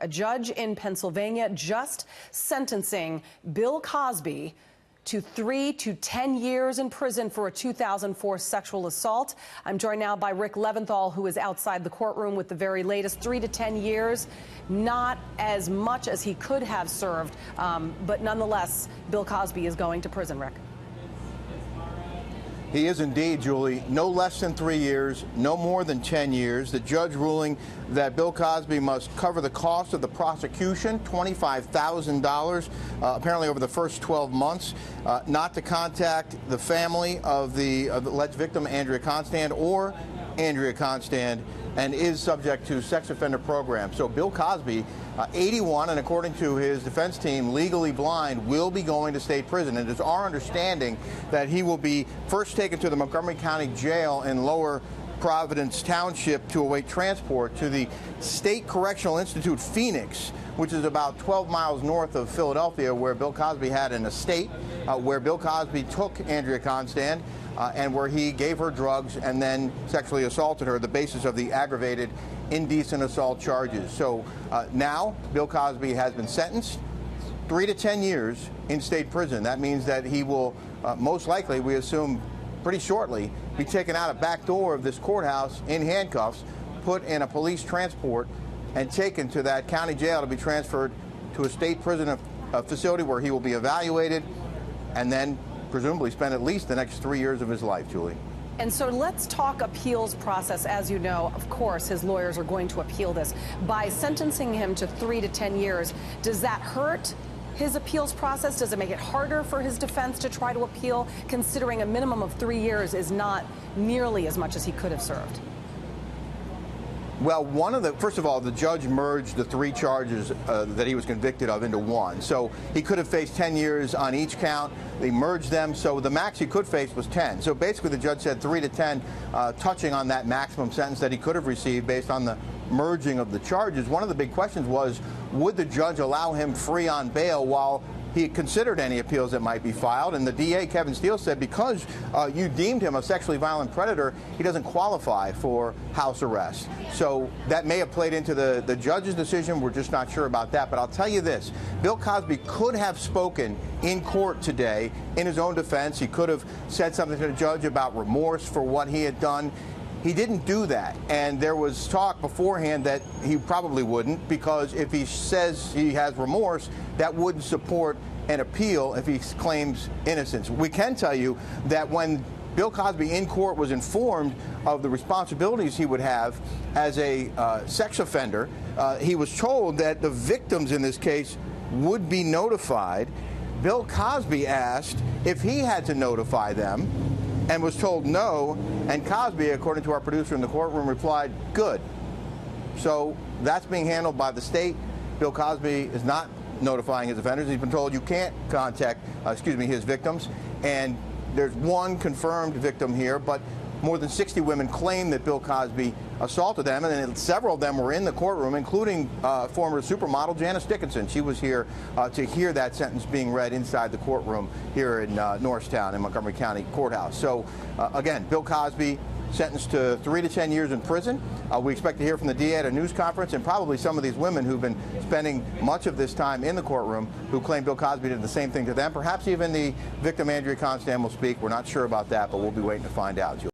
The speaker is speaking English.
A judge in Pennsylvania just sentencing Bill Cosby to 3 to 10 years in prison for a 2004 sexual assault. I'm joined now by Rick Leventhal, who is outside the courtroom with the very latest. 3 to 10 years, not as much as he could have served, but nonetheless, Bill Cosby is going to prison, Rick. He is indeed, Julie. No less than 3 years, no more than 10 years. The judge ruling that Bill Cosby must cover the cost of the prosecution, $25,000, apparently over the first 12 months, not to contact the family of the alleged victim, Andrea Constand, or Andrea Constand, and is subject to sex offender program. So Bill Cosby, 81, and according to his defense team, legally blind, will be going to state prison. And it's our understanding that he will be first taken to the Montgomery County Jail in Lower Providence Township to await transport to the State Correctional Institute Phoenix, which is about 12 miles north of Philadelphia, where Bill Cosby had an estate, where Bill Cosby took Andrea Constand, and where he gave her drugs and then sexually assaulted her, the basis of the aggravated indecent assault charges. So now Bill Cosby has been sentenced 3 to 10 years in state prison. That means that he will most likely, we assume pretty shortly, be taken out a back door of this courthouse in handcuffs, put in a police transport, and taken to that county jail to be transferred to a state prison facility where he will be evaluated and then presumably spend at least the next 3 years of his life, Julie. And so let's talk appeals process. As you know, of course, his lawyers are going to appeal this. By sentencing him to 3 to 10 years, does that hurt his appeals process? Does it make it harder for his defense to try to appeal, considering a minimum of 3 years is not nearly as much as he could have served? Well, first of all, the judge merged the 3 charges that he was convicted of into one. So he could have faced 10 years on each count. They merged them, so the max he could face was 10. So basically the judge said 3 to 10, touching on that maximum sentence that he could have received based on the merging of the charges. One of the big questions was, would the judge allow him free on bail while he considered any appeals that might be filed? And the DA, Kevin Steele, said because you deemed him a sexually violent predator, he doesn't qualify for house arrest. So that may have played into the judge's decision. We're just not sure about that. But I'll tell you this, Bill Cosby could have spoken in court today in his own defense. He could have said something to the judge about remorse for what he had done. He didn't do that, and there was talk beforehand that he probably wouldn't, because if he says he has remorse, that would support an appeal if he claims innocence. We can tell you that when Bill Cosby in court was informed of the responsibilities he would have as a sex offender, he was told that the victims in this case would be notified. Bill Cosby asked if he had to notify them and was told no, and Cosby, according to our producer in the courtroom, replied, good. So that's being handled by the state. Bill Cosby is not notifying his offenders. He's been told you can't contact, his victims, and there's one confirmed victim here, but more than 60 women claim that Bill Cosby assaulted them, and then several of them were in the courtroom, including former supermodel Janice Dickinson. She was here to hear that sentence being read inside the courtroom here in Norristown in Montgomery County Courthouse. So, again, Bill Cosby sentenced to 3 to 10 years in prison. We expect to hear from the DA at a news conference, and probably some of these women who've been spending much of this time in the courtroom who claim Bill Cosby did the same thing to them. Perhaps even the victim, Andrea Constand, will speak. We're not sure about that, but we'll be waiting to find out.